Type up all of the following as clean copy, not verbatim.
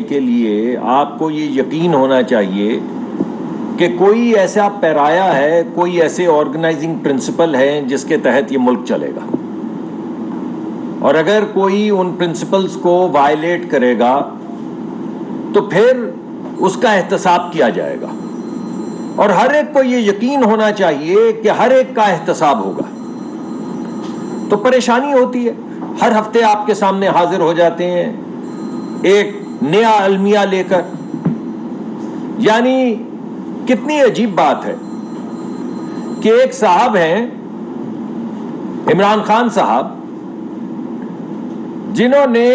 کے لیے آپ کو یہ یقین ہونا چاہیے کہ کوئی ایسا پیرایا ہے، کوئی ایسے آرگنائزنگ پرنسپل ہیں جس کے تحت یہ ملک چلے گا، اور اگر کوئی ان پرنسپلز کو وائلیٹ کرے گا تو پھر اس کا احتساب کیا جائے گا، اور ہر ایک کو یہ یقین ہونا چاہیے کہ ہر ایک کا احتساب ہوگا۔ تو پریشانی ہوتی ہے، ہر ہفتے آپ کے سامنے حاضر ہو جاتے ہیں ایک نیا المیہ لے کر۔ یعنی کتنی عجیب بات ہے کہ ایک صاحب ہیں عمران خان صاحب، جنہوں نے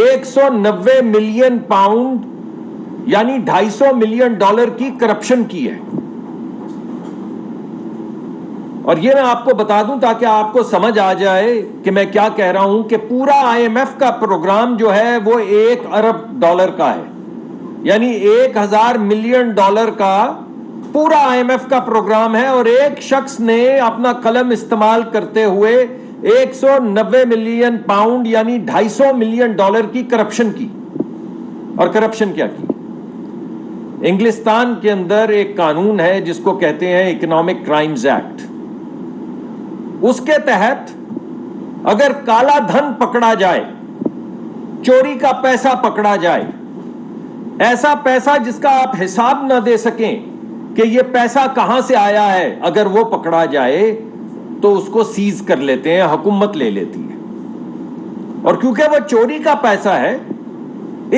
190 ملین پاؤنڈ یعنی $250 ملین کی کرپشن کی ہے۔ اور یہ میں آپ کو بتا دوں تاکہ آپ کو سمجھ آ جائے کہ میں کیا کہہ رہا ہوں، کہ پورا IMF کا پروگرام جو ہے وہ $1 ارب کا ہے، یعنی $1000 ملین کا پورا IMF کا پروگرام ہے، اور ایک شخص نے اپنا قلم استعمال کرتے ہوئے 190 ملین پاؤنڈ یعنی $250 ملین کی کرپشن کی۔ اور کرپشن کیا کی؟ انگلستان کے اندر ایک قانون ہے جس کو کہتے ہیں اکنامک کرائمز ایکٹ۔ اس کے تحت اگر کالا دھن پکڑا جائے، چوری کا پیسہ پکڑا جائے، ایسا پیسہ جس کا آپ حساب نہ دے سکیں کہ یہ پیسہ کہاں سے آیا ہے، اگر وہ پکڑا جائے تو اس کو سیز کر لیتے ہیں، حکومت لے لیتی ہے۔ اور کیونکہ وہ چوری کا پیسہ ہے،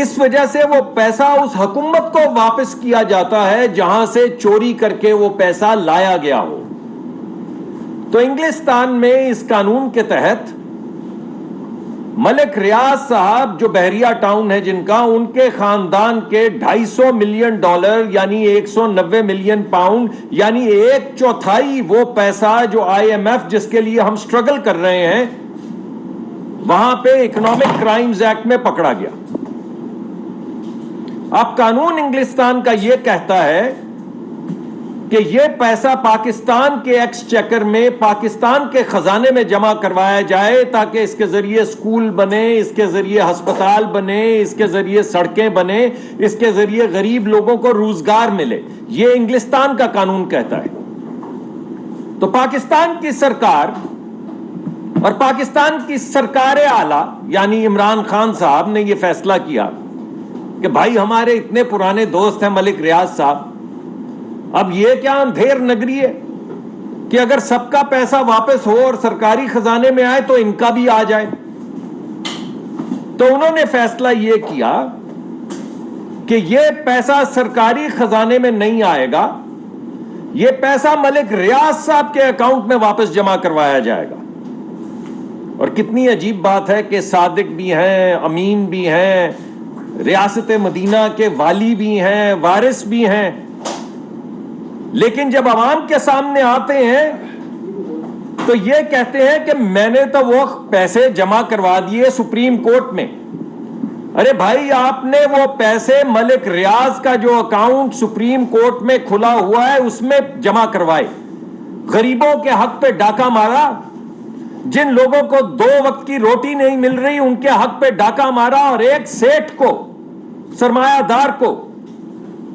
اس وجہ سے وہ پیسہ اس حکومت کو واپس کیا جاتا ہے جہاں سے چوری کر کے وہ پیسہ لایا گیا ہو۔ تو انگلستان میں اس قانون کے تحت ملک ریاض صاحب جو بحریہ ٹاؤن ہے جن کا، ان کے خاندان کے $250 ملین یعنی 190 ملین پاؤنڈ یعنی 1/4 وہ پیسہ جو IMF جس کے لیے ہم سٹرگل کر رہے ہیں، وہاں پہ اکنامک کرائمز ایکٹ میں پکڑا گیا۔ اب قانون انگلستان کا یہ کہتا ہے کہ یہ پیسہ پاکستان کے ایکسچیکر میں، پاکستان کے خزانے میں جمع کروایا جائے تاکہ اس کے ذریعے سکول بنے، اس کے ذریعے ہسپتال بنے، اس کے ذریعے سڑکیں بنے، اس کے ذریعے غریب لوگوں کو روزگار ملے۔ یہ انگلستان کا قانون کہتا ہے۔ تو پاکستان کی سرکار اور پاکستان کی سرکار اعلیٰ یعنی عمران خان صاحب نے یہ فیصلہ کیا کہ بھائی ہمارے اتنے پرانے دوست ہیں ملک ریاض صاحب، اب یہ کیا اندھیر نگری ہے کہ اگر سب کا پیسہ واپس ہو اور سرکاری خزانے میں آئے تو ان کا بھی آ جائے۔ تو انہوں نے فیصلہ یہ کیا کہ یہ پیسہ سرکاری خزانے میں نہیں آئے گا، یہ پیسہ ملک ریاض صاحب کے اکاؤنٹ میں واپس جمع کروایا جائے گا۔ اور کتنی عجیب بات ہے کہ صادق بھی ہیں، امین بھی ہیں، ریاست مدینہ کے والی بھی ہیں، وارث بھی ہیں، لیکن جب عوام کے سامنے آتے ہیں تو یہ کہتے ہیں کہ میں نے تو وہ پیسے جمع کروا دیے سپریم کورٹ میں۔ ارے بھائی، آپ نے وہ پیسے ملک ریاض کا جو اکاؤنٹ سپریم کورٹ میں کھلا ہوا ہے اس میں جمع کروائے، غریبوں کے حق پہ ڈاکہ مارا، جن لوگوں کو 2 وقت کی روٹی نہیں مل رہی ان کے حق پہ ڈاکہ مارا، اور ایک سیٹھ کو، سرمایہ دار کو،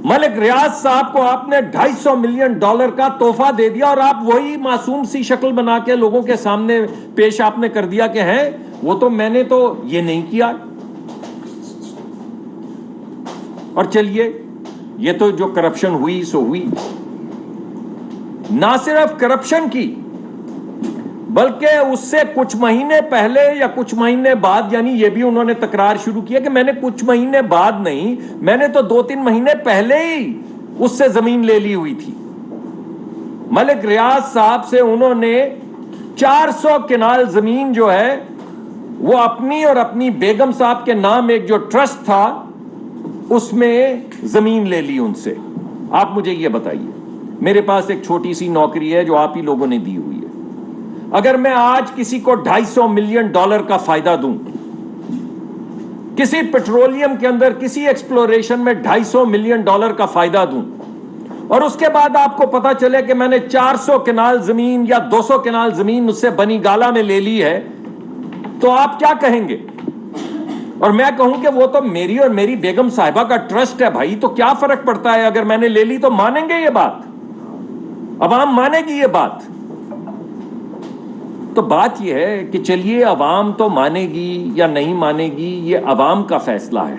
ملک ریاض صاحب کو آپ نے $250 ملین کا تحفہ دے دیا، اور آپ وہی معصوم سی شکل بنا کے لوگوں کے سامنے پیش آپ نے کر دیا کہ ہیں وہ تو میں نے تو یہ نہیں کیا۔ اور چلیے، یہ تو جو کرپشن ہوئی سو ہوئی۔ نہ صرف کرپشن کی بلکہ اس سے کچھ مہینے پہلے یا کچھ مہینے بعد، یعنی یہ بھی انہوں نے تکرار شروع کیا کہ میں نے کچھ مہینے بعد نہیں، میں نے تو 2-3 مہینے پہلے ہی اس سے زمین لے لی ہوئی تھی۔ ملک ریاض صاحب سے انہوں نے 400 کنال زمین جو ہے وہ اپنی اور اپنی بیگم صاحب کے نام ایک جو ٹرسٹ تھا اس میں زمین لے لی ان سے۔ آپ مجھے یہ بتائیے، میرے پاس ایک چھوٹی سی نوکری ہے جو آپ ہی لوگوں نے دی ہوئی ہے، اگر میں آج کسی کو $250 ملین کا فائدہ دوں، کسی پیٹرولیم کے اندر کسی ایکسپلوریشن میں $250 ملین کا فائدہ دوں، اور اس کے بعد آپ کو پتا چلے کہ میں نے 400 کنال زمین یا 200 کنال زمین اس سے بنی گالا میں لے لی ہے، تو آپ کیا کہیں گے؟ اور میں کہوں کہ وہ تو میری اور میری بیگم صاحبہ کا ٹرسٹ ہے بھائی، تو کیا فرق پڑتا ہے؟ اگر میں نے لے لی تو مانیں گے یہ بات، عوام مانے گی یہ بات۔ تو بات یہ ہے کہ چلیے عوام تو مانے گی یا نہیں مانے گی، یہ عوام کا فیصلہ ہے،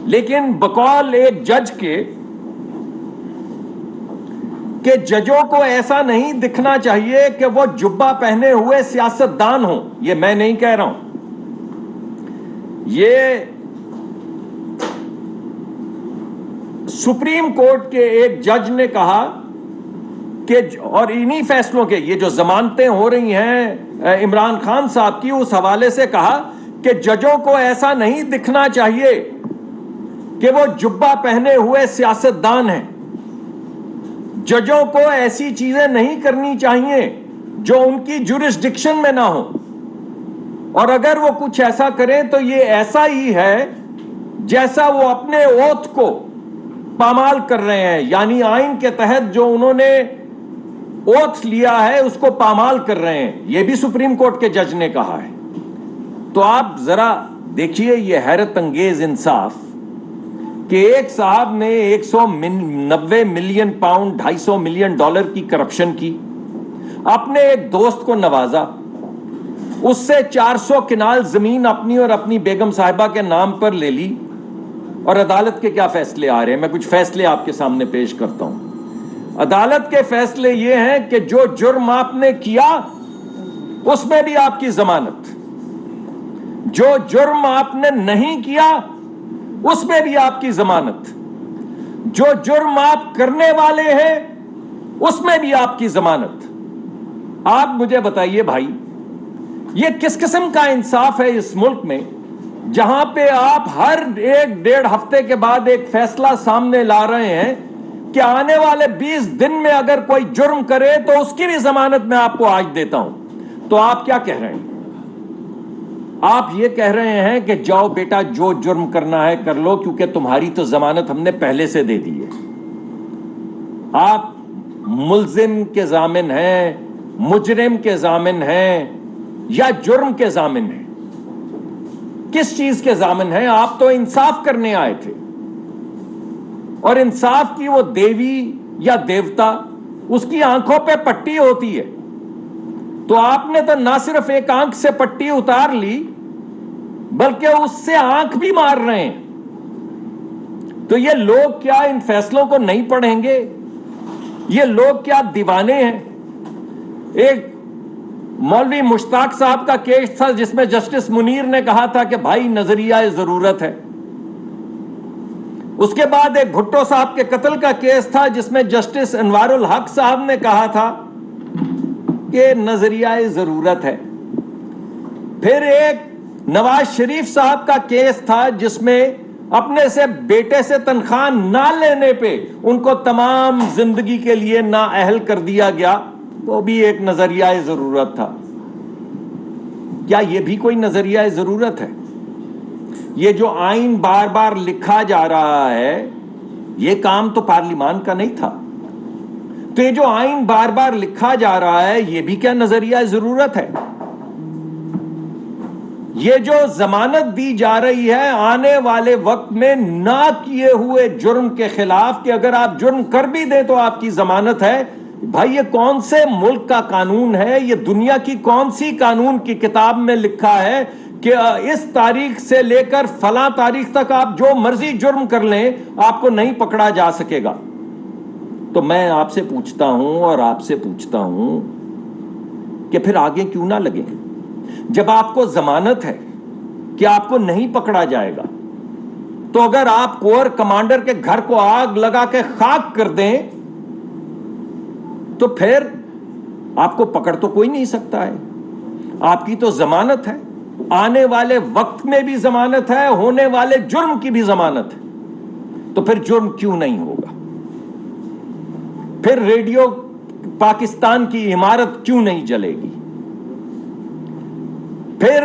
لیکن بقول ایک جج کے کہ ججوں کو ایسا نہیں دکھنا چاہیے کہ وہ جبہ پہنے ہوئے سیاستدان ہوں، یہ میں نہیں کہہ رہا ہوں، یہ سپریم کورٹ کے ایک جج نے کہا کہ، اور انہی فیصلوں کے یہ جو ضمانتیں ہو رہی ہیں عمران خان صاحب کی، اس حوالے سے کہا کہ ججوں کو ایسا نہیں دکھنا چاہیے کہ وہ جبہ پہنے ہوئے سیاستدان ہیں، ججوں کو ایسی چیزیں نہیں کرنی چاہیے جو ان کی جورسڈکشن میں نہ ہو، اور اگر وہ کچھ ایسا کریں تو یہ ایسا ہی ہے جیسا وہ اپنے اوتھ کو پامال کر رہے ہیں، یعنی آئین کے تحت جو انہوں نے اوتھ لیا ہے اس کو پامال کر رہے ہیں، یہ بھی سپریم کورٹ کے جج نے کہا ہے۔ تو آپ ذرا دیکھیے یہ حیرت انگیز انصاف کہ ایک صاحب نے 190 ملین پاؤنڈ $250 ملین کی کرپشن کی، اپنے ایک دوست کو نوازا، اس سے 400 کنال زمین اپنی اور اپنی بیگم صاحبہ کے نام پر لے لی، اور عدالت کے کیا فیصلے آ رہے ہیں؟ میں کچھ فیصلے آپ کے سامنے پیش کرتا ہوں۔ عدالت کے فیصلے یہ ہیں کہ جو جرم آپ نے کیا اس میں بھی آپ کی ضمانت، جو جرم آپ نے نہیں کیا اس میں بھی آپ کی ضمانت، جو جرم آپ کرنے والے ہیں اس میں بھی آپ کی ضمانت۔ آپ مجھے بتائیے بھائی، یہ کس قسم کا انصاف ہے اس ملک میں جہاں پہ آپ ہر 1-1.5 ہفتے کے بعد ایک فیصلہ سامنے لا رہے ہیں کہ آنے والے 20 دن میں اگر کوئی جرم کرے تو اس کی بھی ضمانت میں آپ کو آج دیتا ہوں۔ تو آپ کیا کہہ رہے ہیں؟ آپ یہ کہہ رہے ہیں کہ جاؤ بیٹا جو جرم کرنا ہے کر لو، کیونکہ تمہاری تو ضمانت ہم نے پہلے سے دے دی ہے۔ آپ ملزم کے ضامن ہیں، مجرم کے ضامن ہیں، یا جرم کے ضامن ہیں؟ کس چیز کے ضامن ہیں؟ آپ تو انصاف کرنے آئے تھے، اور انصاف کی وہ دیوی یا دیوتا، اس کی آنکھوں پہ پٹی ہوتی ہے، تو آپ نے تو نہ صرف ایک آنکھ سے پٹی اتار لی بلکہ اس سے آنکھ بھی مار رہے ہیں۔ تو یہ لوگ کیا ان فیصلوں کو نہیں پڑھیں گے؟ یہ لوگ کیا دیوانے ہیں؟ ایک مولوی مشتاق صاحب کا کیس تھا جس میں جسٹس منیر نے کہا تھا کہ بھائی نظریہ ضرورت ہے۔ اس کے بعد ایک بھٹو صاحب کے قتل کا کیس تھا جس میں جسٹس انوار الحق صاحب نے کہا تھا کہ نظریہ ضرورت ہے۔ پھر ایک نواز شریف صاحب کا کیس تھا جس میں اپنے سے بیٹے سے تنخواہ نہ لینے پہ ان کو تمام زندگی کے لیے نااہل کر دیا گیا، وہ بھی ایک نظریہ ضرورت تھا۔ کیا یہ بھی کوئی نظریہ ضرورت ہے؟ یہ جو آئین بار بار لکھا جا رہا ہے یہ کام تو پارلیمان کا نہیں تھا، تو یہ جو آئین بار بار لکھا جا رہا ہے یہ بھی کیا نظریہ ضرورت ہے؟ یہ جو ضمانت دی جا رہی ہے آنے والے وقت میں نہ کیے ہوئے جرم کے خلاف کہ اگر آپ جرم کر بھی دیں تو آپ کی ضمانت ہے، بھائی یہ کون سے ملک کا قانون ہے؟ یہ دنیا کی کون سی قانون کی کتاب میں لکھا ہے کہ اس تاریخ سے لے کر فلاں تاریخ تک آپ جو مرضی جرم کر لیں آپ کو نہیں پکڑا جا سکے گا؟ تو میں آپ سے پوچھتا ہوں اور آپ سے پوچھتا ہوں کہ پھر آگے کیوں نہ لگیں؟ جب آپ کو ضمانت ہے کہ آپ کو نہیں پکڑا جائے گا، تو اگر آپ کور کمانڈر کے گھر کو آگ لگا کے خاک کر دیں تو پھر آپ کو پکڑ تو کوئی نہیں سکتا ہے۔ آپ کی تو ضمانت ہے، آنے والے وقت میں بھی ضمانت ہے، ہونے والے جرم کی بھی ضمانت ہے، تو پھر جرم کیوں نہیں ہوگا؟ پھر ریڈیو پاکستان کی عمارت کیوں نہیں جلے گی؟ پھر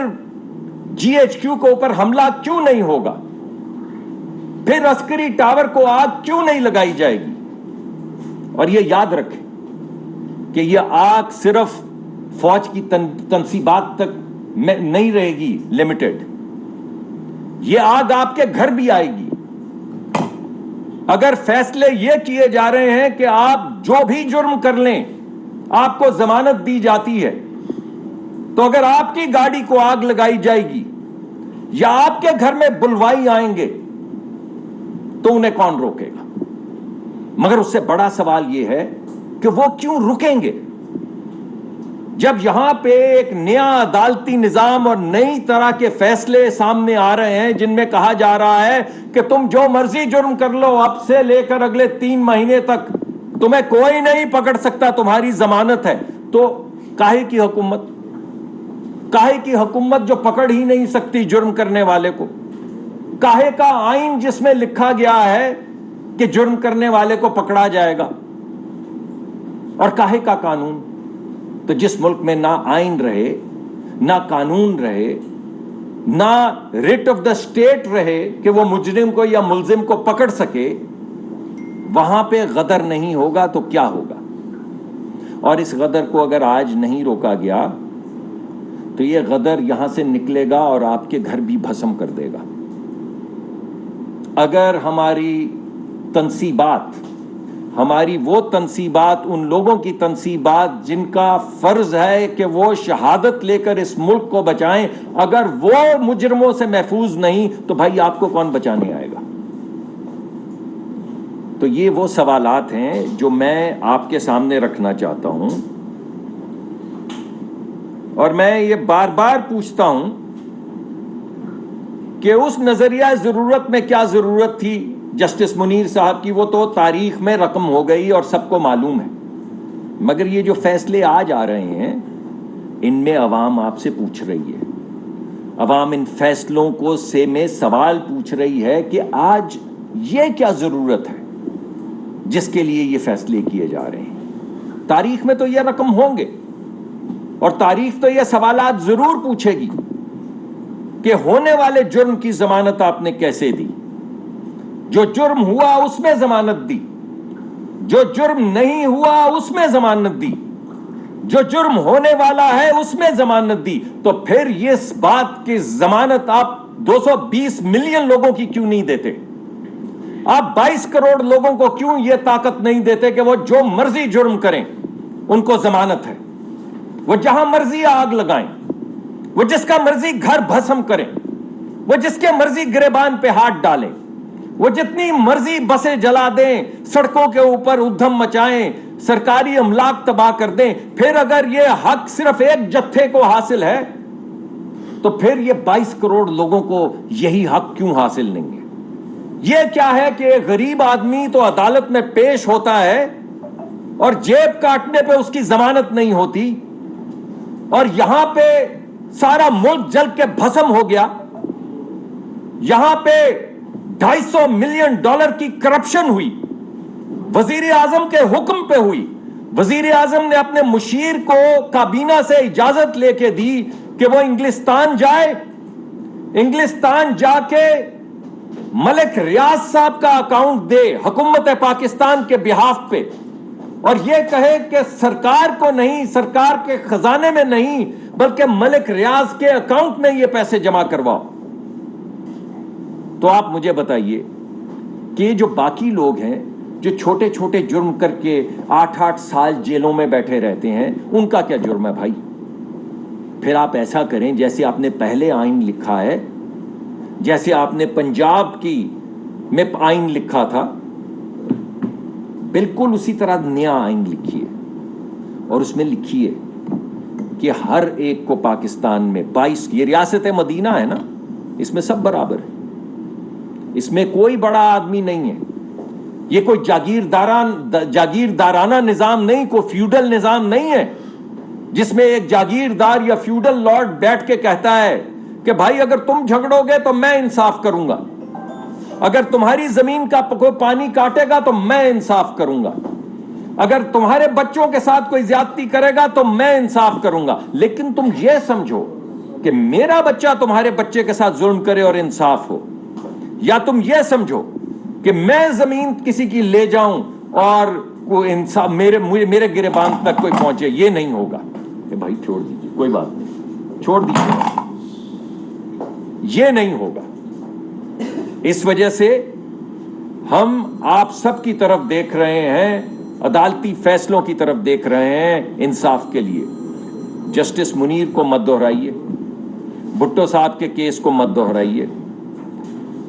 جی ایچ کیو کے اوپر حملہ کیوں نہیں ہوگا؟ پھر عسکری ٹاور کو آگ کیوں نہیں لگائی جائے گی؟ اور یہ یاد رکھیں کہ یہ آگ صرف فوج کی تنصیبات تک نہیں رہے گی لمیٹڈ، یہ آگ آپ کے گھر بھی آئے گی. اگر فیصلے یہ کیے جا رہے ہیں کہ آپ جو بھی جرم کر لیں آپ کو ضمانت دی جاتی ہے، تو اگر آپ کی گاڑی کو آگ لگائی جائے گی یا آپ کے گھر میں بلوائی آئیں گے تو انہیں کون روکے گا؟ مگر اس سے بڑا سوال یہ ہے کہ وہ کیوں رکیں گے جب یہاں پہ ایک نیا عدالتی نظام اور نئی طرح کے فیصلے سامنے آ رہے ہیں جن میں کہا جا رہا ہے کہ تم جو مرضی جرم کر لو، اب سے لے کر اگلے 3 مہینے تک تمہیں کوئی نہیں پکڑ سکتا، تمہاری ضمانت ہے. تو کاہے کی حکومت؟ کاہے کی حکومت جو پکڑ ہی نہیں سکتی جرم کرنے والے کو؟ کاہے کا آئین جس میں لکھا گیا ہے کہ جرم کرنے والے کو پکڑا جائے گا؟ اور کاہے کا قانون؟ تو جس ملک میں نہ آئین رہے، نہ قانون رہے، نہ ریٹ آف دا اسٹیٹ رہے کہ وہ مجرم کو یا ملزم کو پکڑ سکے، وہاں پہ غدر نہیں ہوگا تو کیا ہوگا؟ اور اس غدر کو اگر آج نہیں روکا گیا تو یہ غدر یہاں سے نکلے گا اور آپ کے گھر بھی بھسم کر دے گا. اگر ہماری تنصیبات، ہماری وہ تنصیبات، ان لوگوں کی تنصیبات جن کا فرض ہے کہ وہ شہادت لے کر اس ملک کو بچائیں، اگر وہ مجرموں سے محفوظ نہیں تو بھائی آپ کو کون بچانے آئے گا؟ تو یہ وہ سوالات ہیں جو میں آپ کے سامنے رکھنا چاہتا ہوں، اور میں یہ بار بار پوچھتا ہوں کہ اس نظریہ ضرورت میں کیا ضرورت تھی جسٹس منیر صاحب کی؟ وہ تو تاریخ میں رقم ہو گئی اور سب کو معلوم ہے. مگر یہ جو فیصلے آج آ رہے ہیں ان میں عوام آپ سے پوچھ رہی ہے، عوام ان فیصلوں کو سے میں سوال پوچھ رہی ہے کہ آج یہ کیا ضرورت ہے جس کے لیے یہ فیصلے کیے جا رہے ہیں؟ تاریخ میں تو یہ رقم ہوں گے اور تاریخ تو یہ سوالات ضرور پوچھے گی کہ ہونے والے جرم کی ضمانت آپ نے کیسے دی؟ جو جرم ہوا اس میں ضمانت دی، جو جرم نہیں ہوا اس میں ضمانت دی، جو جرم ہونے والا ہے اس میں ضمانت دی. تو پھر یہ بات کی ضمانت آپ 220 ملین لوگوں کی کیوں نہیں دیتے؟ آپ 22 کروڑ لوگوں کو کیوں یہ طاقت نہیں دیتے کہ وہ جو مرضی جرم کریں ان کو ضمانت ہے؟ وہ جہاں مرضی آگ لگائیں، وہ جس کا مرضی گھر بھسم کریں، وہ جس کے مرضی گریبان پہ ہاتھ ڈالیں، وہ جتنی مرضی بسیں جلا دیں، سڑکوں کے اوپر ادھم مچائیں، سرکاری املاک تباہ کر دیں. پھر اگر یہ حق صرف ایک جتھے کو حاصل ہے تو پھر یہ 22 کروڑ لوگوں کو یہی حق کیوں حاصل نہیں ہے؟ یہ کیا ہے کہ ایک غریب آدمی تو عدالت میں پیش ہوتا ہے اور جیب کاٹنے پہ اس کی ضمانت نہیں ہوتی، اور یہاں پہ سارا ملک جل کے بھسم ہو گیا. یہاں پہ $250 ملین کی کرپشن ہوئی، وزیر اعظم کے حکم پہ ہوئی. وزیر اعظم نے اپنے مشیر کو کابینہ سے اجازت لے کے دی کہ وہ انگلستان جائے، انگلستان جا کے ملک ریاض صاحب کا اکاؤنٹ دے حکومت پاکستان کے بہاف پہ، اور یہ کہے کہ سرکار کو نہیں، سرکار کے خزانے میں نہیں، بلکہ ملک ریاض کے اکاؤنٹ میں یہ پیسے جمع کرواؤ. تو آپ مجھے بتائیے کہ یہ جو باقی لوگ ہیں جو چھوٹے چھوٹے جرم کر کے 8-8 سال جیلوں میں بیٹھے رہتے ہیں، ان کا کیا جرم ہے بھائی؟ پھر آپ ایسا کریں جیسے آپ نے پہلے آئین لکھا ہے، جیسے آپ نے پنجاب کی میں آئین لکھا تھا، بالکل اسی طرح نیا آئین لکھیے، اور اس میں لکھیے کہ ہر ایک کو پاکستان میں 22، یہ ریاست مدینہ ہے نا، اس میں سب برابر ہے، اس میں کوئی بڑا آدمی نہیں ہے، یہ کوئی جاگیردارانہ نظام نہیں، کوئی فیوڈل نظام نہیں ہے جس میں ایک جاگیردار یا فیوڈل لارڈ بیٹھ کے کہتا ہے کہ بھائی اگر تم جھگڑو گے تو میں انصاف کروں گا، اگر تمہاری زمین کا کوئی پانی کاٹے گا تو میں انصاف کروں گا، اگر تمہارے بچوں کے ساتھ کوئی زیادتی کرے گا تو میں انصاف کروں گا. لیکن تم یہ سمجھو کہ میرا بچہ تمہارے بچے کے ساتھ ظلم کرے اور انصاف ہو، یا تم یہ سمجھو کہ میں زمین کسی کی لے جاؤں اور کوئی انصاف میرے گریبان تک کوئی پہنچے، یہ نہیں ہوگا. کہ بھائی چھوڑ دیجیے، کوئی بات نہیں، چھوڑ دیجیے، یہ نہیں ہوگا. اس وجہ سے ہم آپ سب کی طرف دیکھ رہے ہیں, عدالتی فیصلوں کی طرف دیکھ رہے ہیں انصاف کے لیے. جسٹس منیر کو مت دہرائیے, بھٹو صاحب کے کیس کو مت دہرائیے,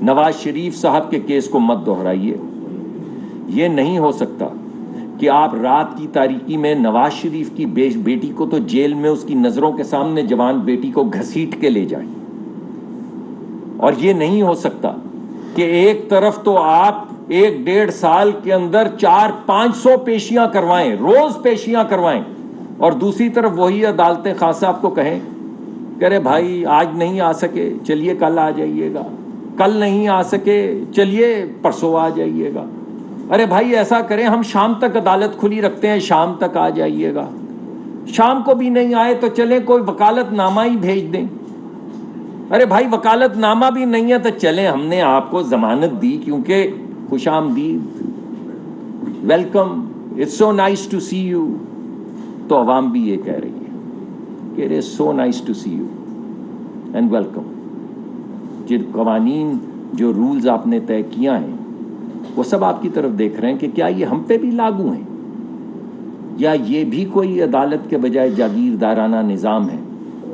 نواز شریف صاحب کے کیس کو مت دہرائیے. یہ نہیں ہو سکتا کہ آپ رات کی تاریکی میں نواز شریف کی بیٹی کو تو جیل میں اس کی نظروں کے سامنے جوان بیٹی کو گھسیٹ کے لے جائیں, اور یہ نہیں ہو سکتا کہ ایک طرف تو آپ 1-1.5 سال کے اندر 400-500 پیشیاں کروائیں, روز پیشیاں کروائیں, اور دوسری طرف وہی عدالتیں خان صاحب کو کہیں کہ ارے بھائی آج نہیں آ سکے چلیے کل آ جائیے گا, کل نہیں آ سکے چلیے پرسوں آ جائیے گا. ارے بھائی ایسا کریں ہم شام تک عدالت کھلی رکھتے ہیں, شام تک آ جائیے گا. شام کو بھی نہیں آئے تو چلیں کوئی وکالت نامہ ہی بھیج دیں. ارے بھائی وکالت نامہ بھی نہیں ہے تو چلیں ہم نے آپ کو ضمانت دی کیونکہ خوش آمدید, welcome, it's so nice to see you. تو عوام بھی یہ کہہ رہی ہے کہ it is so nice to see you and welcome. جن قوانین جو رولز آپ نے طے کیا ہیں وہ سب آپ کی طرف دیکھ رہے ہیں کہ کیا یہ ہم پہ بھی لاگو ہیں, یا یہ بھی کوئی عدالت کے بجائے جاگیردارانہ نظام ہے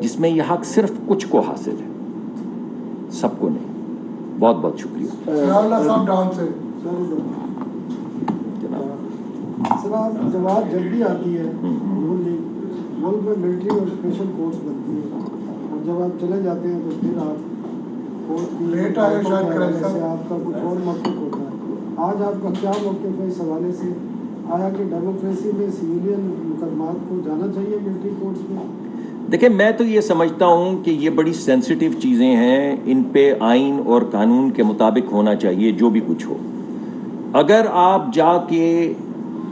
جس میں یہ حق صرف کچھ کو حاصل ہے, سب کو نہیں. بہت بہت شکریہ. جواب جلدی آتی ہے ملک میں ملٹری اور اسپیشل کورٹس بنتی ہے, اور جب آپ چلے جاتے ہیں تو پھر آپ کورٹ آپ کا کچھ اور موقف ہوتا ہے. آج آپ کا کیا موقف ہے اس حوالے سے؟ آیا کہ ڈیموکریسی میں سویلین مقدمات کو جانا چاہیے ملٹری کورٹس میں؟ دیکھیں میں تو یہ سمجھتا ہوں کہ یہ بڑی سینسیٹیو چیزیں ہیں, ان پہ آئین اور قانون کے مطابق ہونا چاہیے جو بھی کچھ ہو. اگر آپ جا کے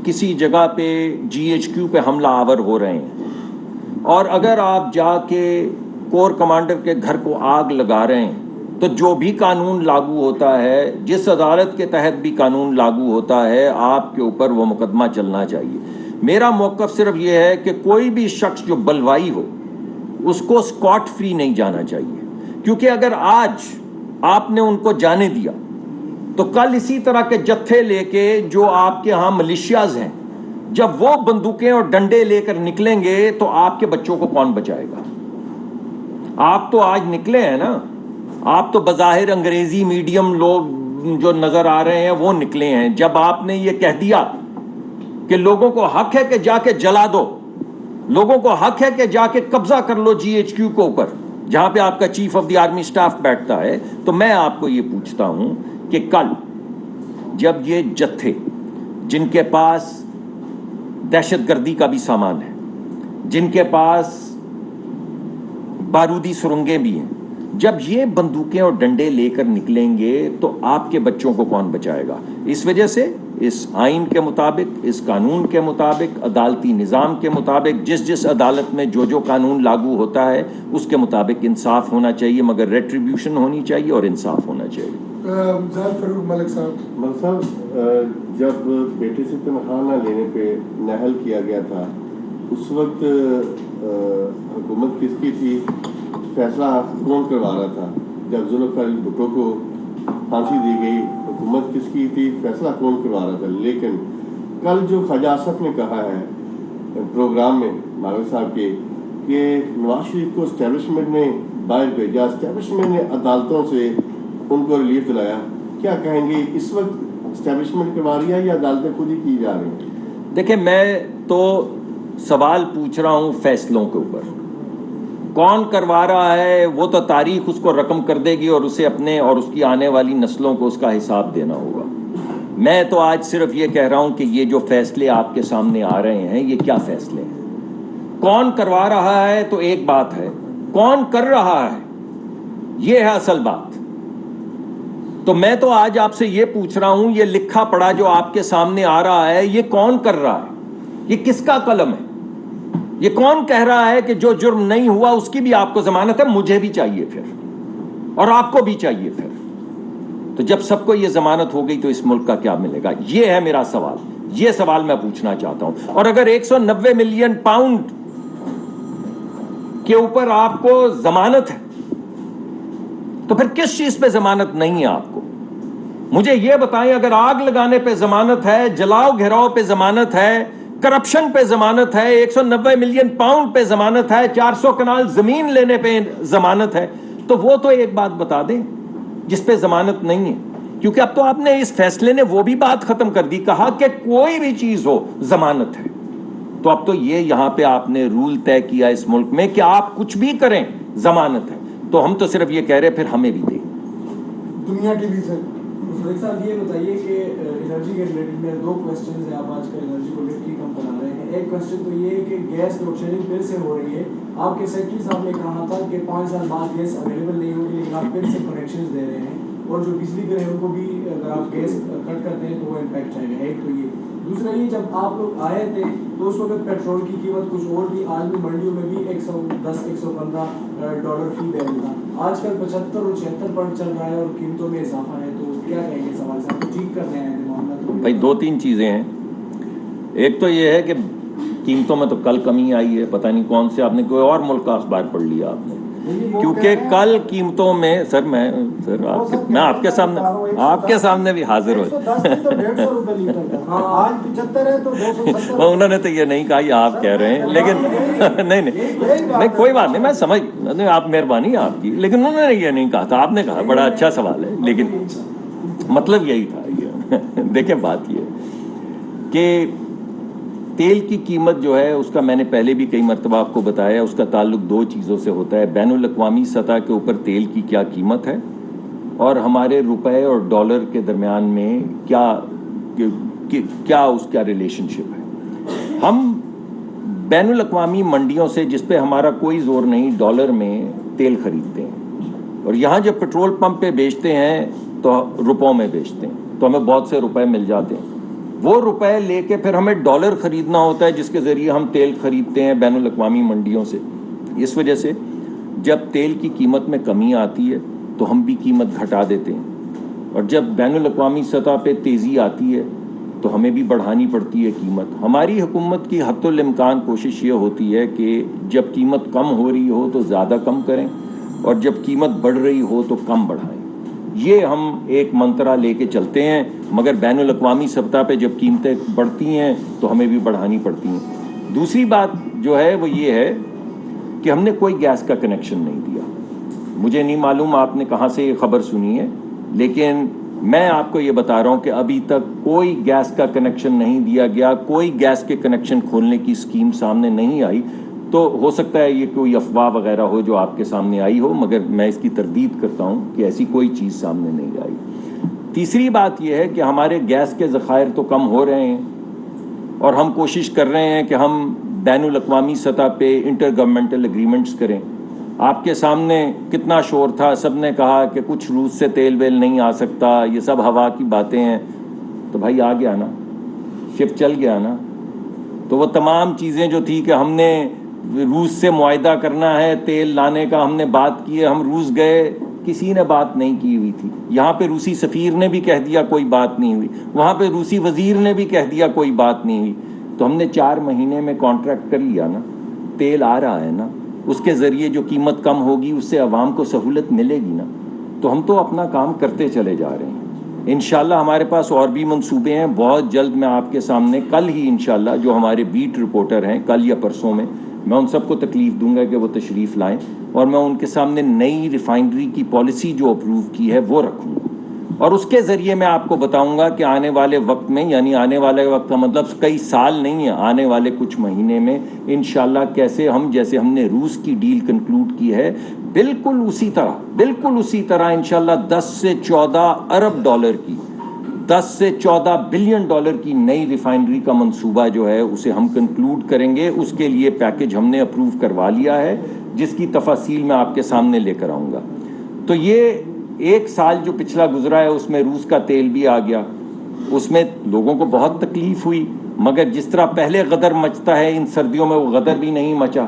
کسی جگہ پہ GHQ پہ حملہ آور ہو رہے ہیں اور اگر آپ جا کے کور کمانڈر کے گھر کو آگ لگا رہے ہیں تو جو بھی قانون لاگو ہوتا ہے, جس عدالت کے تحت بھی قانون لاگو ہوتا ہے, آپ کے اوپر وہ مقدمہ چلنا چاہیے. میرا موقف صرف یہ ہے کہ کوئی بھی شخص جو بلوائی ہو اس کو اسکاٹ فری نہیں جانا چاہیے, کیونکہ اگر آج آپ نے ان کو جانے دیا تو کل اسی طرح کے جتھے لے کے جو آپ کے ہاں ملیشیاز ہیں, جب وہ بندوقیں اور ڈنڈے لے کر نکلیں گے تو آپ کے بچوں کو کون بچائے گا؟ آپ تو آج نکلے ہیں نا, آپ تو بظاہر انگریزی میڈیم لوگ جو نظر آ رہے ہیں وہ نکلے ہیں. جب آپ نے یہ کہہ دیا کہ لوگوں کو حق ہے کہ جا کے جلا دو, لوگوں کو حق ہے کہ جا کے قبضہ کر لو GHQ کے اوپر جہاں پہ آپ کا chief of the army staff بیٹھتا ہے, تو میں آپ کو یہ پوچھتا ہوں کہ کل جب یہ جتھے جن کے پاس دہشت گردی کا بھی سامان ہے, جن کے پاس بارودی سرنگیں بھی ہیں, جب یہ بندوقیں اور ڈنڈے لے کر نکلیں گے تو آپ کے بچوں کو کون بچائے گا؟ اس وجہ سے اس آئین کے مطابق, اس قانون کے مطابق, عدالتی نظام کے مطابق, جس عدالت میں جو قانون لاگو ہوتا ہے اس کے مطابق انصاف ہونا چاہیے, مگر ریٹریبیوشن ہونی چاہیے اور انصاف ہونا چاہیے. ملک صاحب, جب بیٹے سے تنخواہ لینے پہ نہل کیا گیا تھا اس وقت حکومت کس کی تھی؟ فیصلہ کون کروا رہا تھا؟ جب ذوالفقار بھٹو کو پھانسی دی گئی حکومت کس کی تھی؟ فیصلہ کون کروا رہا تھا؟ لیکن کل جو خواجہ آصف نے کہا ہے پروگرام میں ماغر صاحب کے کہ نواز شریف کو اسٹیبلشمنٹ نے باہر بھیجا, اسٹیبلشمنٹ نے عدالتوں سے ان کو ریلیف دلایا, کیا کہیں گے اس وقت اسٹیبلشمنٹ کروا رہی ہے یا عدالتیں خود ہی کی جا رہی ہیں؟ دیکھیں میں تو سوال پوچھ رہا ہوں فیصلوں کے اوپر, کون کروا رہا ہے وہ تو تاریخ اس کو رقم کر دے گی اور اسے اپنے اور اس کی آنے والی نسلوں کو اس کا حساب دینا ہوگا. میں تو آج صرف یہ کہہ رہا ہوں کہ یہ جو فیصلے آپ کے سامنے آ رہے ہیں یہ کیا فیصلے ہیں, کون کروا رہا ہے تو ایک بات ہے, کون کر رہا ہے یہ ہے اصل بات. تو میں تو آج آپ سے یہ پوچھ رہا ہوں یہ لکھا پڑا جو آپ کے سامنے آ رہا ہے یہ کون کر رہا ہے, یہ کس کا قلم ہے, یہ کون کہہ رہا ہے کہ جو جرم نہیں ہوا اس کی بھی آپ کو ضمانت ہے؟ مجھے بھی چاہیے پھر اور آپ کو بھی چاہیے پھر. تو جب سب کو یہ ضمانت ہو گئی تو اس ملک کا کیا ملے گا؟ یہ ہے میرا سوال, یہ سوال میں پوچھنا چاہتا ہوں. اور اگر 190 ملین پاؤنڈ کے اوپر آپ کو ضمانت ہے تو پھر کس چیز پہ ضمانت نہیں ہے آپ کو؟ مجھے یہ بتائیں اگر آگ لگانے پہ ضمانت ہے, جلاؤ گھراؤ پہ ضمانت ہے, کرپشن پہ ضمانت ہے, 190 ملین پاؤنڈ پہ ضمانت ہے, 400 کنال زمین لینے پہ ضمانت ہے, تو وہ تو ایک بات بتا دیں جس پہ ضمانت نہیں ہے. کیونکہ اب تو آپ نے اس فیصلے نے وہ بھی بات ختم کر دی, کہا کہ کوئی بھی چیز ہو ضمانت ہے. تو اب تو یہ یہاں پہ آپ نے رول طے کیا اس ملک میں کہ آپ کچھ بھی کریں ضمانت ہے. تو ہم تو صرف یہ کہہ رہے پھر ہمیں بھی دیں. دنیا ٹی وی سے صاحب یہ بتائیے کہ انرجی کے ریلیٹڈ میں 2 کوسچنز ہیں. آپ آج کل انرجی کو لفٹ کی کم بنا رہے ہیں. ایک کوسچن تو یہ ہے کہ گیس لوڈ شیڈنگ پھر سے ہو رہی ہے. آپ کے سیکرٹری صاحب نے کہا تھا کہ 5 سال بعد گیس اویلیبل نہیں ہوگی, لیکن آپ پھر سے کنیکشنز دے رہے ہیں, اور جو بجلی کے ہیں ان کو بھی اگر آپ گیس کٹ کرتے ہیں تو وہ امپیکٹ جائے گا. ایک تو یہ. دوسرا یہ, جب آپ لوگ آئے تھے تو اس وقت پیٹرول کی قیمت کچھ اور تھی, آج بھی منڈیوں میں بھی $110-115 فی بیرل تھا. آج کل 75 اور 76 پر چل رہا ہے اور قیمتوں میں اضافہ ہے. تو کیا کہیں گے سوال صاحب, ٹھیک کرنے آئے تھے معاملہ؟ بھائی 2-3 چیزیں ہیں. ایک تو یہ ہے کہ قیمتوں میں تو کل کمی آئی ہے, پتہ نہیں کون سے, آپ نے کوئی اور ملک کا اخبار پڑھ لیا آپ نے, کیونکہ کل قیمتوں میں میں آپ کے سامنے بھی حاضر ہوں. انہوں نے تو یہ نہیں کہا, یہ آپ کہہ رہے ہیں, لیکن نہیں کوئی بات نہیں, میں سمجھ, آپ مہربانی آپ کی, لیکن انہوں نے یہ نہیں کہا تھا. آپ نے کہا بڑا اچھا سوال ہے, لیکن مطلب یہی تھا. دیکھیں بات یہ کہ تیل کی قیمت جو ہے اس کا میں نے پہلے بھی کئی مرتبہ آپ کو بتایا, اس کا تعلق 2 چیزوں سے ہوتا ہے. بین الاقوامی سطح کے اوپر تیل کی کیا قیمت ہے, اور ہمارے روپے اور ڈالر کے درمیان میں کیا اس کا ریلیشن شپ ہے. ہم بین الاقوامی منڈیوں سے, جس پہ ہمارا کوئی زور نہیں, ڈالر میں تیل خریدتے ہیں, اور یہاں جب پیٹرول پمپ پہ بیچتے ہیں تو روپوں میں بیچتے ہیں, تو ہمیں بہت سے روپے مل جاتے ہیں. وہ روپے لے کے پھر ہمیں ڈالر خریدنا ہوتا ہے, جس کے ذریعے ہم تیل خریدتے ہیں بین الاقوامی منڈیوں سے. اس وجہ سے جب تیل کی قیمت میں کمی آتی ہے تو ہم بھی قیمت گھٹا دیتے ہیں, اور جب بین الاقوامی سطح پہ تیزی آتی ہے تو ہمیں بھی بڑھانی پڑتی ہے قیمت. ہماری حکومت کی حتی الامکان کوشش یہ ہوتی ہے کہ جب قیمت کم ہو رہی ہو تو زیادہ کم کریں, اور جب قیمت بڑھ رہی ہو تو کم بڑھائیں. یہ ہم ایک منترا لے کے چلتے ہیں, مگر بین الاقوامی سطح پہ جب قیمتیں بڑھتی ہیں تو ہمیں بھی بڑھانی پڑتی ہیں. دوسری بات جو ہے وہ یہ ہے کہ ہم نے کوئی گیس کا کنیکشن نہیں دیا. مجھے نہیں معلوم آپ نے کہاں سے یہ خبر سنی ہے, لیکن میں آپ کو یہ بتا رہا ہوں کہ ابھی تک کوئی گیس کا کنیکشن نہیں دیا گیا, کوئی گیس کے کنیکشن کھولنے کی اسکیم سامنے نہیں آئی. تو ہو سکتا ہے یہ کوئی افواہ وغیرہ ہو جو آپ کے سامنے آئی ہو, مگر میں اس کی تردید کرتا ہوں کہ ایسی کوئی چیز سامنے نہیں آئی. تیسری بات یہ ہے کہ ہمارے گیس کے ذخائر تو کم ہو رہے ہیں, اور ہم کوشش کر رہے ہیں کہ ہم بین الاقوامی سطح پہ انٹر گورنمنٹل ایگریمنٹس کریں. آپ کے سامنے کتنا شور تھا, سب نے کہا کہ کچھ روس سے تیل ویل نہیں آ سکتا, یہ سب ہوا کی باتیں ہیں. تو بھائی آ گیا نا, شپ چل گیا نا. تو وہ تمام چیزیں جو تھی کہ ہم نے روس سے معاہدہ کرنا ہے تیل لانے کا, ہم نے بات کی ہے, ہم روس گئے, کسی نے بات نہیں کی ہوئی تھی. یہاں پہ روسی سفیر نے بھی کہہ دیا کوئی بات نہیں ہوئی, وہاں پہ روسی وزیر نے بھی کہہ دیا کوئی بات نہیں ہوئی. تو ہم نے 4 مہینے میں کانٹریکٹ کر لیا نا, تیل آ رہا ہے نا, اس کے ذریعے جو قیمت کم ہوگی اس سے عوام کو سہولت ملے گی نا. تو ہم تو اپنا کام کرتے چلے جا رہے ہیں. انشاءاللہ ہمارے پاس اور بھی منصوبے ہیں, بہت جلد میں آپ کے سامنے, کل ہی انشاءاللہ جو ہمارے بیٹ رپورٹر ہیں, کل یا پرسوں میں ان سب کو تکلیف دوں گا کہ وہ تشریف لائیں, اور میں ان کے سامنے نئی ریفائنری کی پالیسی جو اپروو کی ہے وہ رکھوں گا, اور اس کے ذریعے میں آپ کو بتاؤں گا کہ آنے والے وقت میں, یعنی آنے والے وقت کا مطلب کئی سال نہیں ہے, آنے والے کچھ مہینے میں انشاءاللہ کیسے ہم, جیسے ہم نے روس کی ڈیل کنکلوڈ کی ہے, بالکل اسی طرح انشاءاللہ 10 سے 14 ارب ڈالر کی, 10 سے 14 بلین ڈالر کی نئی ریفائنری کا منصوبہ جو ہے اسے ہم کنکلوڈ کریں گے. اس کے لیے پیکج ہم نے اپروو کروا لیا ہے, جس کی تفاصیل میں آپ کے سامنے لے کر آؤں گا. تو یہ 1 سال جو پچھلا گزرا ہے اس میں روس کا تیل بھی آ گیا, اس میں لوگوں کو بہت تکلیف ہوئی, مگر جس طرح پہلے غدر مچتا ہے ان سردیوں میں وہ غدر بھی نہیں مچا.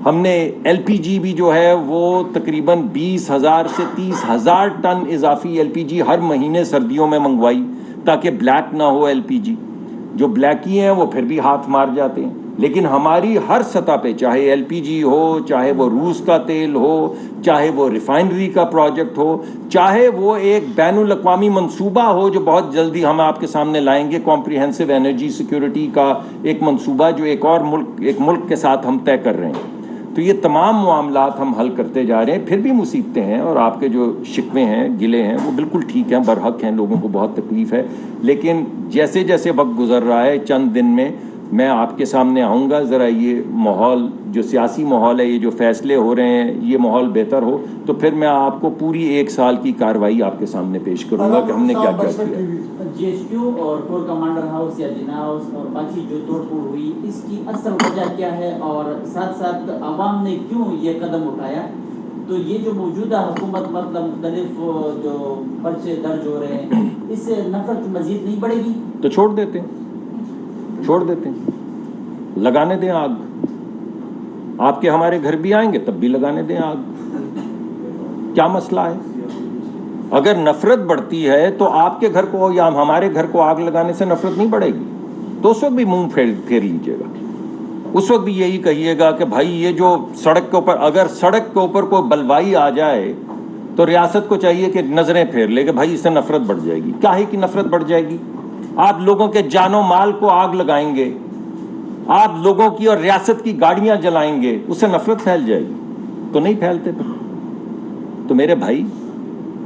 ہم نے LPG بھی جو ہے وہ تقریباً 20,000 سے 30,000 ٹن اضافی LPG ہر مہینے سردیوں میں منگوائی, تاکہ بلیک نہ ہو LPG. جو بلیکی ہیں وہ پھر بھی ہاتھ مار جاتے ہیں. لیکن ہماری ہر سطح پہ، چاہے ایل پی جی ہو، چاہے وہ روس کا تیل ہو، چاہے وہ ریفائنری کا پروجیکٹ ہو، چاہے وہ ایک بین الاقوامی منصوبہ ہو جو بہت جلدی ہم آپ کے سامنے لائیں گے، کمپریہنسو انرجی سیکیورٹی کا ایک منصوبہ جو ایک ملک کے ساتھ ہم طے کر رہے ہیں، تو یہ تمام معاملات ہم حل کرتے جا رہے ہیں. پھر بھی مصیبتیں ہیں، اور آپ کے جو شکوے ہیں، گلے ہیں، وہ بالکل ٹھیک ہیں، برحق ہیں، لوگوں کو بہت تکلیف ہے. لیکن جیسے جیسے وقت گزر رہا ہے، چند دن میں میں آپ کے سامنے آؤں گا، ذرا یہ ماحول جو سیاسی ماحول ہے، یہ جو فیصلے ہو رہے ہیں، یہ ماحول بہتر ہو تو پھر میں آپ کو پوری 1 سال کی کارروائی آپ کے سامنے پیش کروں گا کہ ہم نے کیا کیا کیا. جی ایچ کیو اور کور کمانڈر ہاؤس یا جنا ہاؤس اور باقی جو توڑ پھوڑ ہوئی، اس کی اصل وجہ کیا ہے، اور ساتھ ساتھ عوام نے کیوں یہ قدم اٹھایا؟ تو یہ جو موجودہ حکومت مطلب مختلف جو پرچے درج ہو رہے ہیں، اس سے نفرت مزید نہیں بڑھے گی؟ تو چھوڑ دیتے ہیں، لگانے دیں آگ. آپ کے ہمارے گھر بھی آئیں گے تب بھی لگانے دیں آگ. کیا مسئلہ ہے؟ اگر نفرت بڑھتی ہے تو آپ کے گھر کو یا ہمارے گھر کو آگ لگانے سے نفرت نہیں بڑھے گی. تو اس وقت بھی منہ پھیر لیجیے گا، اس وقت بھی یہی کہیے گا کہ بھائی یہ جو سڑک کے اوپر، اگر سڑک کے اوپر کوئی بلوائی آ جائے تو ریاست کو چاہیے کہ نظریں پھیر لے کہ بھائی اس سے نفرت بڑھ جائے گی. کاہے کی نفرت بڑھ جائے گی؟ آپ لوگوں کے جان و مال کو آگ لگائیں گے، آپ لوگوں کی اور ریاست کی گاڑیاں جلائیں گے، اس سے نفرت پھیل جائے گی. تو نہیں پھیلتے. تو میرے بھائی،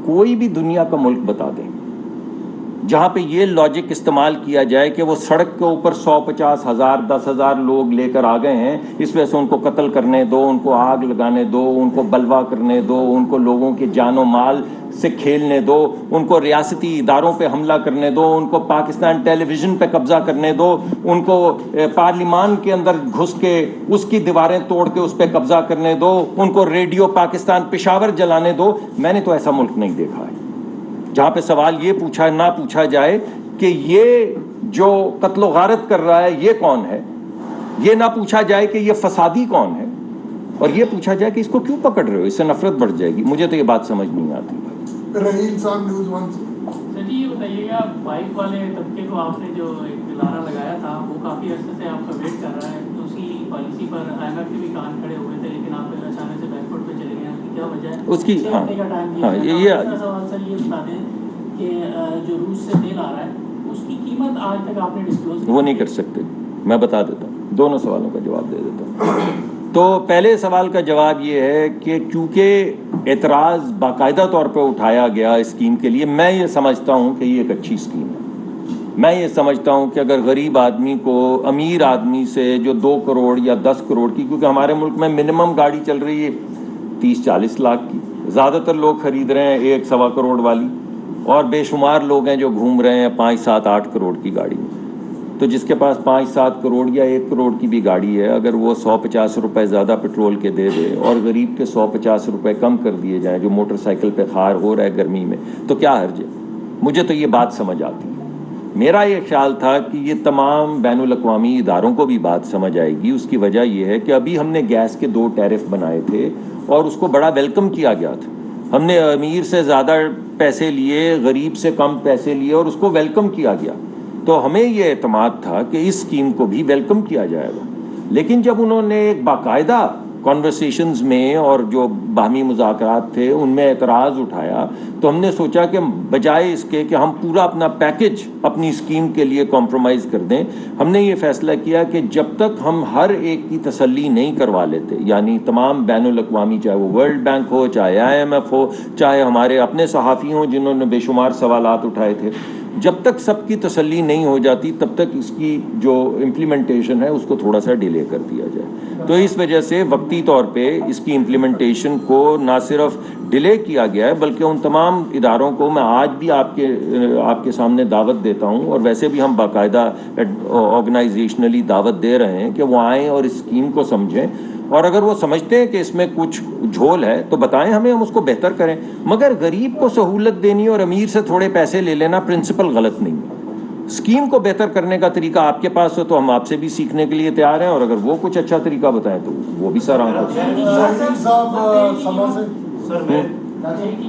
کوئی بھی دنیا کا ملک بتا دیں جہاں پہ یہ لاجک استعمال کیا جائے کہ وہ سڑک کے اوپر 150,000 10,000 لوگ لے کر آ گئے ہیں، اس وجہ سے ان کو قتل کرنے دو، ان کو آگ لگانے دو، ان کو بلوا کرنے دو، ان کو لوگوں کے جان و مال سے کھیلنے دو، ان کو ریاستی اداروں پہ حملہ کرنے دو، ان کو پاکستان ٹیلی ویژن پہ قبضہ کرنے دو، ان کو پارلیمان کے اندر گھس کے اس کی دیواریں توڑ کے اس پہ قبضہ کرنے دو، ان کو ریڈیو پاکستان پشاور جلانے دو. میں نے تو ایسا ملک نہیں دیکھا ہے جہاں پہ سوال یہ نہ پوچھا جائے کہ یہ جو قتل و غارت کر رہا ہے یہ کون ہے، یہ نہ پوچھا جائے کہ یہ فسادی کون ہے، اور یہ پوچھا جائے کہ اس کو کیوں پکڑ رہے ہو، اس سے نفرت بڑھ جائے گی. مجھے تو یہ بات سمجھ نہیں آتی. رحیم صاحب نیوز 1 سے. سر جی یہ بتائیے گا، بائک والے طبقے کو آپ نے جو ایک لارا لگایا تھا وہ کافی عرصے سے آپ کا ویٹ کر رہا ہے، تو اس کی پالیسی پر IMF کے بھی کان کھڑے ہوئے تھے، لیکن آپ اچانک سے بیک فٹ پہ چلے گئے. اس کی کیا وجہ ہے؟ اس کی دوسرا سوال سر یہ بتا دیں کہ جو روس سے تیل آ رہا ہے اس کی قیمت آج تک آپ نے ڈسکلوز وہ نہیں کر سکتے. میں بتا دیتا ہوں، دونوں سوالوں کا جواب دے دیتا ہوں. تو پہلے سوال کا جواب یہ ہے کہ کیونکہ اعتراض باقاعدہ طور پہ اٹھایا گیا اسکیم کے لیے، میں یہ سمجھتا ہوں کہ یہ ایک اچھی اسکیم ہے. میں یہ سمجھتا ہوں کہ اگر غریب آدمی کو امیر آدمی سے جو 2 کروڑ یا 10 کروڑ کی، کیونکہ ہمارے ملک میں منیمم گاڑی چل رہی ہے 30-40 لاکھ کی، زیادہ تر لوگ خرید رہے ہیں 1-1.25 کروڑ والی، اور بے شمار لوگ ہیں جو گھوم رہے ہیں 5-7-8 کروڑ کی گاڑی میں. تو جس کے پاس 5-7 کروڑ یا 1 کروڑ کی بھی گاڑی ہے، اگر وہ 150 روپے زیادہ پیٹرول کے دے دے اور غریب کے 150 روپے کم کر دیے جائیں جو موٹر سائیکل پہ خار ہو رہا ہے گرمی میں، تو کیا حرج ہے؟ مجھے تو یہ بات سمجھ آتی ہے. میرا یہ خیال تھا کہ یہ تمام بین الاقوامی اداروں کو بھی بات سمجھ آئے گی. اس کی وجہ یہ ہے کہ ابھی ہم نے گیس کے 2 ٹیرف بنائے تھے اور اس کو بڑا ویلکم کیا گیا تھا. ہم نے امیر سے زیادہ پیسے لیے، غریب سے کم پیسے لیے، اور اس کو ویلکم کیا گیا. تو ہمیں یہ اعتماد تھا کہ اس اسکیم کو بھی ویلکم کیا جائے گا. لیکن جب انہوں نے ایک باقاعدہ کانورسیشنز میں اور جو باہمی مذاکرات تھے ان میں اعتراض اٹھایا، تو ہم نے سوچا کہ بجائے اس کے کہ ہم پورا اپنا پیکج اپنی اسکیم کے لیے کمپرومائز کر دیں، ہم نے یہ فیصلہ کیا کہ جب تک ہم ہر ایک کی تسلی نہیں کروا لیتے، یعنی تمام بین الاقوامی، چاہے وہ ورلڈ بینک ہو، چاہے IMF ہو، چاہے ہمارے اپنے صحافی ہوں جنہوں نے بے شمار سوالات اٹھائے تھے، جب تک سب کی تسلی نہیں ہو جاتی تب تک اس کی جو امپلیمنٹیشن ہے اس کو تھوڑا سا ڈیلے کر دیا جائے. تو اس وجہ سے وقتی طور پہ اس کی امپلیمنٹیشن کو نہ صرف ڈیلے کیا گیا ہے بلکہ ان تمام اداروں کو میں آج بھی آپ کے سامنے دعوت دیتا ہوں، اور ویسے بھی ہم باقاعدہ آرگنائزیشنلی دعوت دے رہے ہیں کہ وہ آئیں اور اس اسکیم کو سمجھیں، اور اگر وہ سمجھتے ہیں کہ اس میں کچھ جھول ہے تو بتائیں ہمیں، ہم اس کو بہتر کریں. مگر غریب کو سہولت دینی اور امیر سے تھوڑے پیسے لے لینا پرنسپل غلط نہیں ہے. اسکیم کو بہتر کرنے کا طریقہ آپ کے پاس ہو تو ہم آپ سے بھی سیکھنے کے لیے تیار ہیں، اور اگر وہ کچھ اچھا طریقہ بتائیں تو وہ بھی سر آنکھ. رحیم صاحب سما سے. تیل کی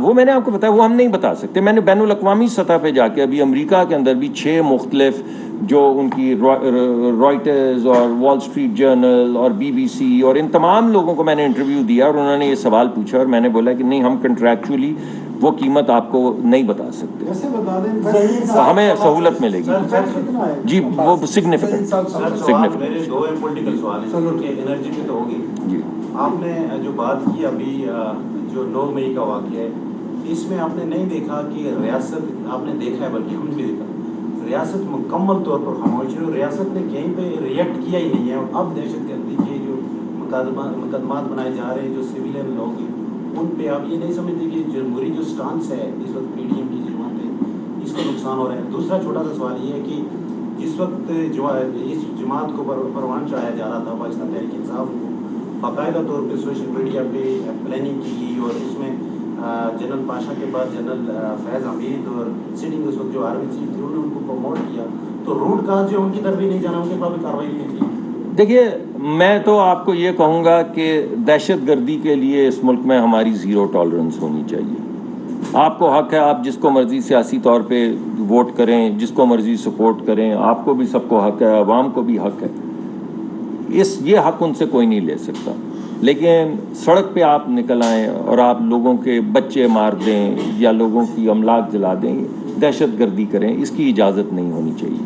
وہ میں نے آپ کو بتایا وہ ہم نہیں بتا سکتے. میں نے بین الاقوامی سطح پہ جا کے ابھی امریکہ کے اندر بھی 6 مختلف جو ان کی رائٹرز اور وال اسٹریٹ جرنل اور BBC اور ان تمام لوگوں کو میں نے انٹرویو دیا اور انہوں نے یہ سوال پوچھا اور میں نے بولا کہ نہیں ہم کنٹریکچولی وہ قیمت آپ کو نہیں بتا سکتے. ویسے بتا دیں ہمیں سہولت ملے گی جی وہ سگنیفیکنٹ سوال میرے 2 پولیٹیکل سوال ہیں کہ انرجی پہ تو ہوگی. جی آپ نے جو بات کی ابھی جو 9 مئی کا واقعہ ہے اس میں آپ نے نہیں دیکھا کہ ریاست آپ نے دیکھا ہے بلکہ ہم بھی دیکھا ریاست مکمل طور پر خاموش ہے. ریاست نے کہیں پہ ریئیکٹ کیا ہی نہیں ہے. اور اب دہشت گردی کے جو مقدمات بنائے جا رہے ہیں جو سویلین لوگ ہیں ان پہ آپ یہ نہیں سمجھتے کہ جمہوری جو سٹانس ہے اس وقت PDM کی جماعت ہے اس کو نقصان ہو رہا ہے. دوسرا چھوٹا سا سوال یہ ہے کہ جس وقت اس جماعت کو پروان چڑھایا جا رہا تھا پاکستان تحریک انصاف کو باقاعدہ طور پہ سوشل میڈیا پہ پلاننگ کی گئی اور اس میں جنرل پاشا کے بعد جنرل فیض حمید اور سٹنگ اس وقت جو آرمی چیف تھے انہوں نے ان کو پروموٹ کیا تو روٹ کاز جو ان کی طرف بھی نہیں جانا ان کے بعد کارروائی نہیں کی. دیکھیے میں تو آپ کو یہ کہوں گا کہ دہشت گردی کے لیے اس ملک میں ہماری زیرو ٹالرنس ہونی چاہیے. آپ کو حق ہے آپ جس کو مرضی سیاسی طور پہ ووٹ کریں جس کو مرضی سپورٹ کریں آپ کو بھی سب کو حق ہے عوام کو بھی حق ہے. یہ حق ان سے کوئی نہیں لے سکتا. لیکن سڑک پہ آپ نکل آئیں اور آپ لوگوں کے بچے مار دیں یا لوگوں کی املاک جلا دیں دہشت گردی کریں اس کی اجازت نہیں ہونی چاہیے.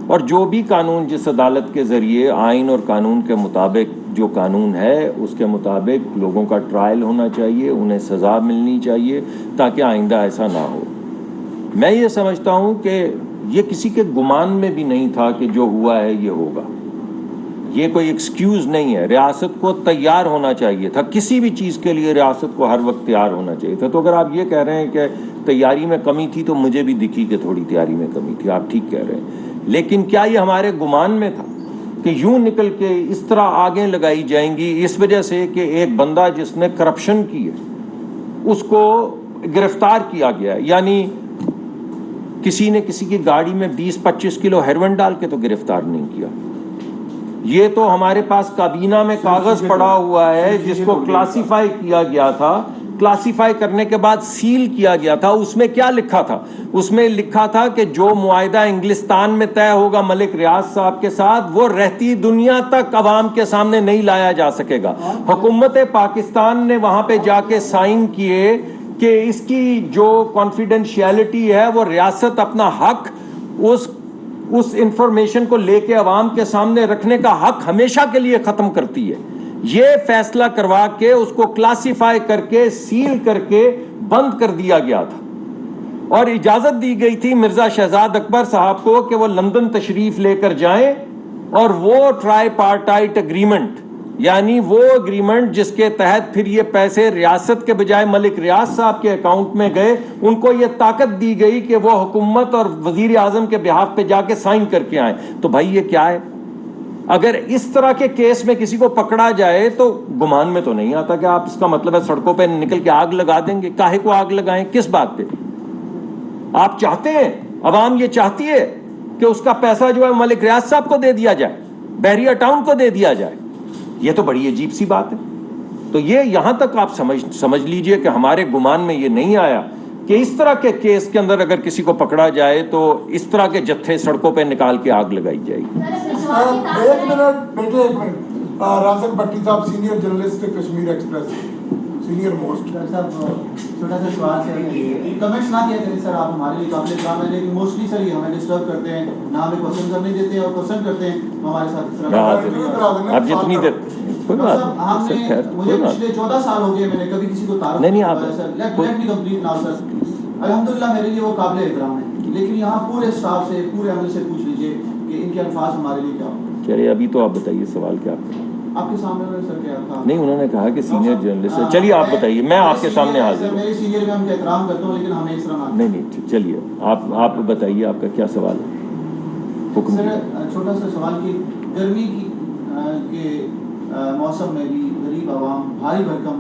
اور جو بھی قانون جس عدالت کے ذریعے آئین اور قانون کے مطابق جو قانون ہے اس کے مطابق لوگوں کا ٹرائل ہونا چاہیے انہیں سزا ملنی چاہیے تاکہ آئندہ ایسا نہ ہو. میں یہ سمجھتا ہوں کہ یہ کسی کے گمان میں بھی نہیں تھا کہ جو ہوا ہے یہ ہوگا. یہ کوئی ایکسکیوز نہیں ہے. ریاست کو تیار ہونا چاہیے تھا کسی بھی چیز کے لیے ریاست کو ہر وقت تیار ہونا چاہیے تھا. تو اگر آپ یہ کہہ رہے ہیں کہ تیاری میں کمی تھی تو مجھے بھی دکھی کہ تھوڑی تیاری میں کمی تھی. آپ ٹھیک کہہ رہے ہیں لیکن کیا یہ ہمارے گمان میں تھا کہ یوں نکل کے اس طرح آگے لگائی جائیں گی اس وجہ سے کہ ایک بندہ جس نے کرپشن کی ہے اس کو گرفتار کیا گیا ہے. یعنی کسی نے کسی کی گاڑی میں 20-25 کلو ہیروئن ڈال کے تو گرفتار نہیں کیا. یہ تو ہمارے پاس کابینہ میں کاغذ پڑا ہوا ہے جس کو کلاسیفائی کیا گیا تھا. کلاسیفائی کرنے کے بعد سیل کیا گیا تھا. اس میں کیا لکھا تھا؟ اس میں لکھا تھا کہ جو معاہدہ انگلستان میں طے ہوگا ملک ریاض صاحب کے ساتھ وہ رہتی دنیا تک عوام کے سامنے نہیں لایا جا سکے گا. حکومت پاکستان نے وہاں پہ جا کے سائن کیے کہ اس کی جو کانفیڈینشیلٹی ہے وہ ریاست اپنا حق اس انفارمیشن کو لے کے عوام کے سامنے رکھنے کا حق ہمیشہ کے لیے ختم کرتی ہے. یہ فیصلہ کروا کے اس کو کلاسیفائی کر کے سیل کر کے بند کر دیا گیا تھا اور اجازت دی گئی تھی مرزا شہزاد اکبر صاحب کو کہ وہ لندن تشریف لے کر جائیں اور وہ ٹرائی پارٹائٹ اگریمنٹ یعنی وہ اگریمنٹ جس کے تحت پھر یہ پیسے ریاست کے بجائے ملک ریاض صاحب کے اکاؤنٹ میں گئے ان کو یہ طاقت دی گئی کہ وہ حکومت اور وزیر اعظم کے بہاف پہ جا کے سائن کر کے آئیں. تو بھائی یہ کیا ہے؟ اگر اس طرح کے کیس میں کسی کو پکڑا جائے تو گمان میں تو نہیں آتا کہ آپ اس کا مطلب ہے سڑکوں پہ نکل کے آگ لگا دیں گے. کاہے کو آگ لگائیں؟ کس بات پہ؟ آپ چاہتے ہیں عوام یہ چاہتی ہے کہ اس کا پیسہ جو ہے ملک ریاض صاحب کو دے دیا جائے بحریہ ٹاؤن کو دے دیا جائے. یہ تو بڑی عجیب سی بات ہے. تو یہ یہاں تک آپ سمجھ لیجئے کہ ہمارے گمان میں یہ نہیں آیا کہ اس طرح کے کیس کے اندر اگر کسی کو پکڑا جائے تو اس طرح کے جتھے سڑکوں پہ نکال کے آگ لگائی جائے گی. ایک منٹ بیٹے ایک منٹ. رازق بھٹی صاحب senior journalist Kashmir express senior most. صاحب چھوٹا سا سوال سر کمنٹس نہ کیا کریں سر آپ ہمارے لیے قابل احترام ہیں لیکن موسٹلی سر یہ ہمیں ڈسٹرب کرتے ہیں نہ ہمیں کوشچن کرنے دیتے ہیں اور کوشچن کرتے ہیں ہمارے ساتھ اس طرح. اب جتنی دیر ہم نے مجھے پچھلے 14 سال ہو گئے میں نے کبھی کسی کو تعارف نہیں آپ لیٹ می کمپلیٹ ناؤ سر. الحمدللہ میرے لیے وہ قابل احترام ہے لیکن یہاں پورے اسٹاف سے پورے عمل سے پوچھ لیجیے کہ ان کے الفاظ ہمارے لیے کیا ہوں. چلیے ابھی تو آپ بتائیے سوال کیا آپ کے سامنے سر کیا تھا؟ نہیں انہوں نے کہا کہ سینئر جرنلسٹ ہے. چلیے آپ بتائیے میں آپ کے سامنے حاضر ہوں. میرے سینئر میں ہم کا احترام کرتا ہوں لیکن ہمیں اس طرح نہیں چلیے آپ بتائیے آپ کا کیا سوال ہے. سر چھوٹا سا سوال کہ گرمی کے موسم میں بھی غریب عوام بھاری بھرکم